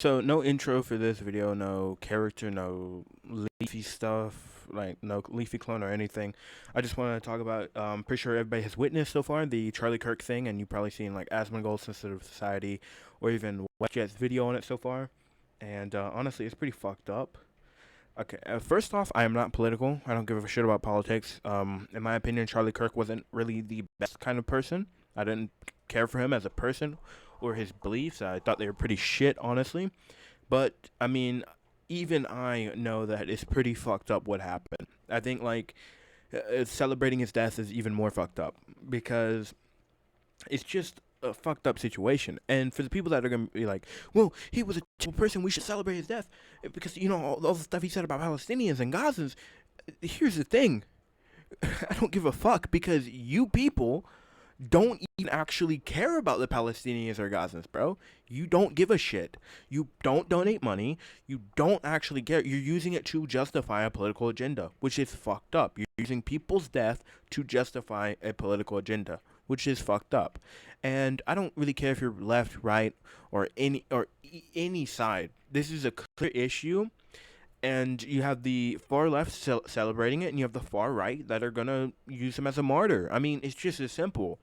So no intro for this video, no character, no leafy stuff, like no leafy clone or anything. I just want to talk about. Pretty sure everybody has witnessed so far the Charlie Kirk thing, and you've probably seen like Asmongold Sensitive Society, or even WestJet's video on it so far. And honestly, it's pretty fucked up. Okay, first off, I am not political. I don't give a shit about politics. In my opinion, Charlie Kirk wasn't really the best kind of person. I didn't care for him as a person or his beliefs. I thought they were pretty shit, honestly. But I mean, even I know that it's pretty fucked up what happened. I think like celebrating his death is even more fucked up because it's just a fucked up situation. And for the people that are gonna be like, "Well, he was a terrible person. We should celebrate his death because all the stuff he said about Palestinians and Gazans." Here's the thing: I don't give a fuck because you people don't even actually care about the Palestinians or Gazans, bro. You don't give a shit. You don't donate money. You don't actually care. You're using it to justify a political agenda, which is fucked up. You're using people's death to justify a political agenda, which is fucked up. And I don't really care if you're left, right, or any side. This is a clear issue, and you have the far left celebrating it, and you have the far right that are gonna use him as a martyr. I mean, it's just as simple.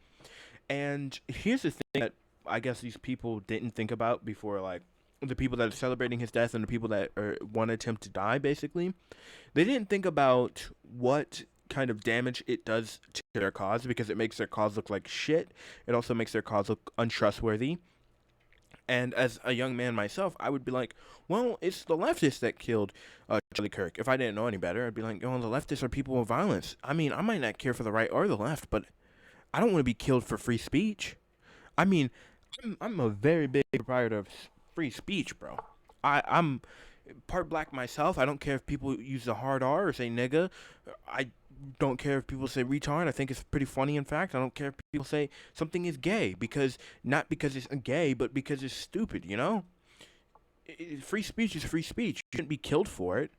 And here's the thing that I guess these people didn't think about before, like the people that are celebrating his death and the people that wanted him to die, basically, they didn't think about what kind of damage it does to their cause because it makes their cause look like shit. It also makes their cause look untrustworthy. And as a young man myself, I would be like, well, it's the leftists that killed Charlie Kirk. If I didn't know any better, I'd be like, oh, the leftists are people of violence. I mean, I might not care for the right or the left, but I don't want to be killed for free speech. I mean, I'm a very big proprietor of free speech, bro. I'm part black myself. I don't care if people use the hard R or say nigga. I don't care if people say retard. I think it's pretty funny. In fact, I don't care if people say something is gay because not because it's gay, but because it's stupid. Free speech is free speech. You shouldn't be killed for it.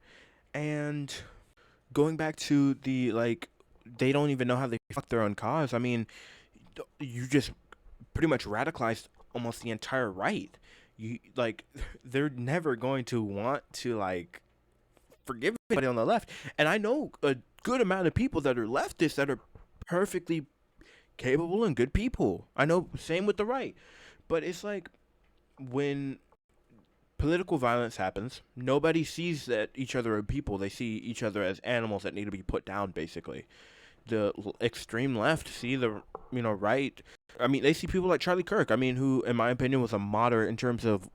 And going back to the like, they don't even know how they fuck their own cause. I mean, you just pretty much radicalized almost the entire right. You like they're never going to want to like forgive anybody on the left. And I know a good amount of people that are leftists that are perfectly capable and good people. I know same with the right. But it's like when political violence happens, nobody sees that each other are people. They see each other as animals that need to be put down basically. The extreme left see the right. I mean, they see people like Charlie Kirk. I mean, who, in my opinion, was a moderate in terms of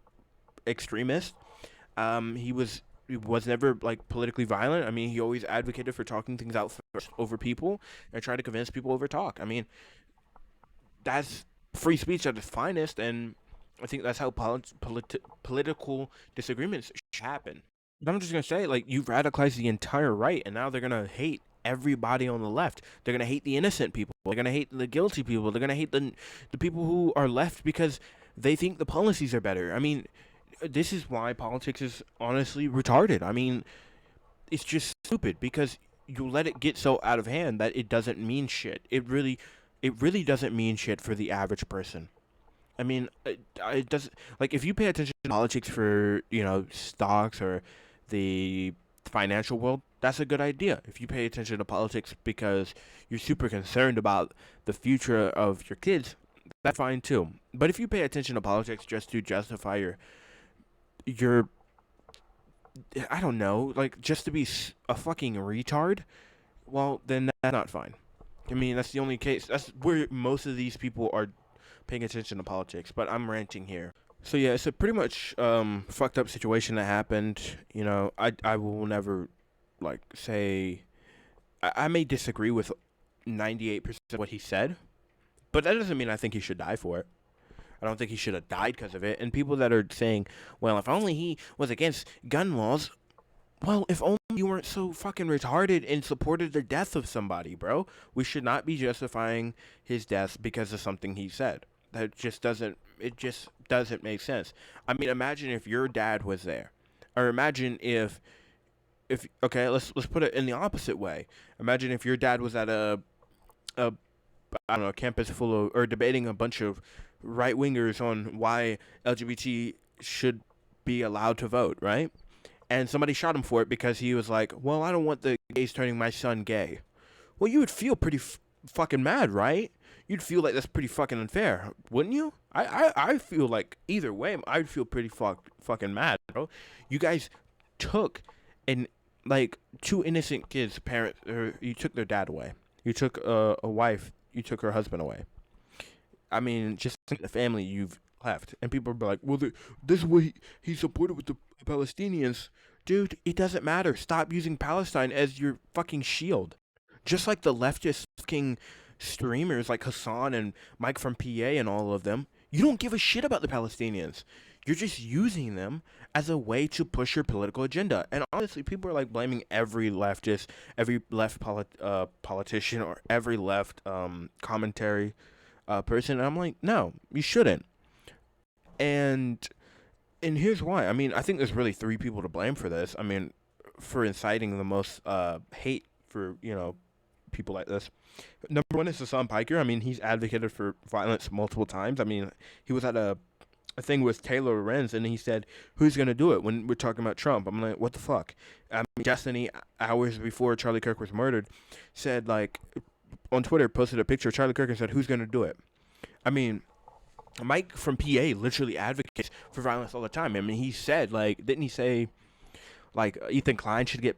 extremist. He was never like politically violent. I mean, he always advocated for talking things out first over people and try to convince people over talk. I mean, that's free speech at its finest, and I think that's how political disagreements should happen. But I'm just gonna say, like, you've radicalized the entire right, and now they're gonna hate everybody on the left. They're gonna hate the innocent people. They're gonna hate the guilty people. They're gonna hate the people who are left because they think the policies are better. I mean, this is why politics is honestly retarded. I mean, it's just stupid because you let it get so out of hand that it doesn't mean shit. It really doesn't mean shit for the average person. I mean, it does like if you pay attention to politics for stocks or the financial world, that's a good idea. If you pay attention to politics because you're super concerned about the future of your kids, that's fine too. But if you pay attention to politics just to justify your I don't know, like just to be a fucking retard, well then that's not fine. I mean, that's the only case. That's where most of these people are paying attention to politics. But I'm ranting here. So yeah, it's a pretty much fucked up situation that happened. I will never like say I may disagree with 98% of what he said, but that doesn't mean I think he should die for it. I don't think he should have died because of it. And people that are saying, well, if only he was against gun laws, well, if only you weren't so fucking retarded and supported the death of somebody, bro. We should not be justifying his death because of something he said. It just doesn't make sense. I mean, imagine if your dad was there. Or imagine if okay, let's put it in the opposite way. Imagine if your dad was at a I don't know, a campus full of or debating a bunch of right wingers on why LGBT should be allowed to vote, right? And somebody shot him for it because he was like, well, I don't want the gays turning my son gay. Well, you would feel pretty fucking mad, right? You'd feel like that's pretty fucking unfair, wouldn't you? I feel like either way, I'd feel pretty fucking mad, bro. You guys took and like two innocent kids' parents, or you took their dad away. You took a wife. You took her husband away. I mean, just think of the family you've left, and people are like, "Well, this is what he supported with the Palestinians." Dude, it doesn't matter. Stop using Palestine as your fucking shield. Just like the leftist fucking streamers like Hassan and Mike from PA and all of them, you don't give a shit about the Palestinians. You're just using them as a way to push your political agenda. And honestly, people are like blaming every leftist, every left politician, or every left commentary person. And I'm like, no, you shouldn't. And here's why. I mean, I think there's really three people to blame for this. I mean, for inciting the most hate for people like this. Number one is Hassan Piker. I mean, he's advocated for violence multiple times. I mean, he was at a thing with Taylor Lorenz, and he said, "Who's gonna do it?" When we're talking about Trump, I'm like, "What the fuck?" I mean, Destiny, hours before Charlie Kirk was murdered, said like on Twitter, posted a picture of Charlie Kirk and said, "Who's gonna do it?" I mean, Mike from PA literally advocates for violence all the time. I mean, he said like, didn't he say like Ethan Klein should get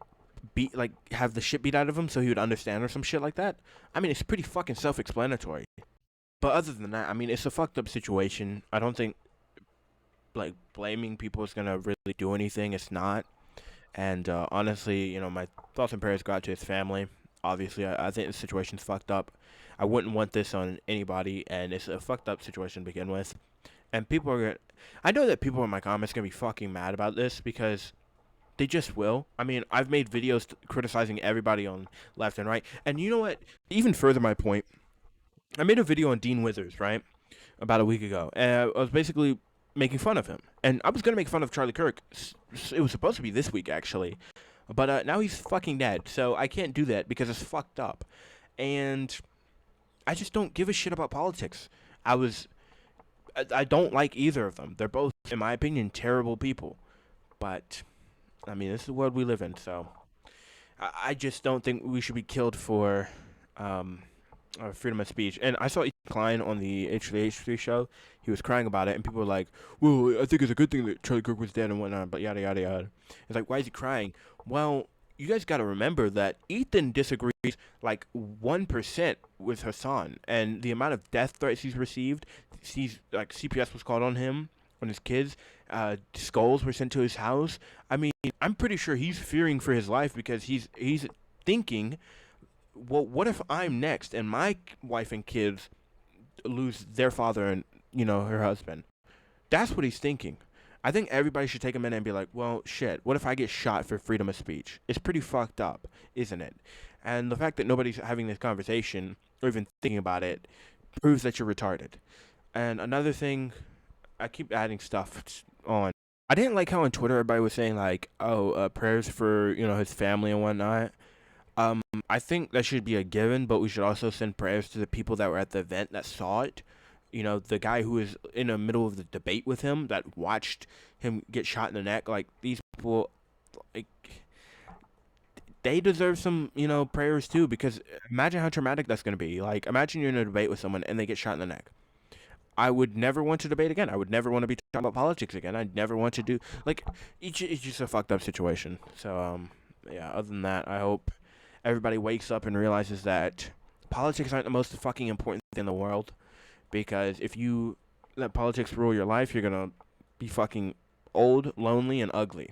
beat, like have the shit beat out of him so he would understand or some shit like that? I mean, it's pretty fucking self-explanatory. But other than that, I mean, it's a fucked up situation. I don't think like blaming people is gonna really do anything. It's not. And honestly, my thoughts and prayers go out to his family. Obviously, I think the situation's fucked up. I wouldn't want this on anybody, and it's a fucked up situation to begin with. And people are gonna, I know that people in my comments are gonna be fucking mad about this because they just will. I mean, I've made videos criticizing everybody on left and right. And you know what? Even further my point, I made a video on Dean Withers, right? About a week ago. And I was basically making fun of him. And I was going to make fun of Charlie Kirk. It was supposed to be this week, actually. But now he's fucking dead. So I can't do that because it's fucked up. And I just don't give a shit about politics. I don't like either of them. They're both, in my opinion, terrible people. But I mean, this is the world we live in, so I just don't think we should be killed for freedom of speech. And I saw Ethan Klein on the H3H3 show. He was crying about it, and people were like, well, I think it's a good thing that Charlie Kirk was dead and whatnot, but yada, yada, yada. It's like, why is he crying? Well, you guys got to remember that Ethan disagrees like 1% with Hassan, and the amount of death threats he's received, like CPS was called on him, on his kids, skulls were sent to his house. I mean, I'm pretty sure he's fearing for his life because he's thinking, well, what if I'm next and my wife and kids lose their father and her husband? That's what he's thinking. I think everybody should take a minute and be like, well, shit, what if I get shot for freedom of speech? It's pretty fucked up, isn't it? And the fact that nobody's having this conversation or even thinking about it proves that you're retarded. And another thing, I keep adding stuff on. I didn't like how on Twitter everybody was saying like, oh, prayers for his family and whatnot. I think that should be a given, but we should also send prayers to the people that were at the event that saw it. The guy who was in the middle of the debate with him that watched him get shot in the neck. Like, these people, like, they deserve some, prayers too, because imagine how traumatic that's going to be. Like, imagine you're in a debate with someone and they get shot in the neck. I would never want to debate again. I would never want to be talking about politics again. I'd never want to do, like, it's just a fucked up situation. So, yeah, other than that, I hope everybody wakes up and realizes that politics aren't the most fucking important thing in the world. Because if you let politics rule your life, you're going to be fucking old, lonely, and ugly.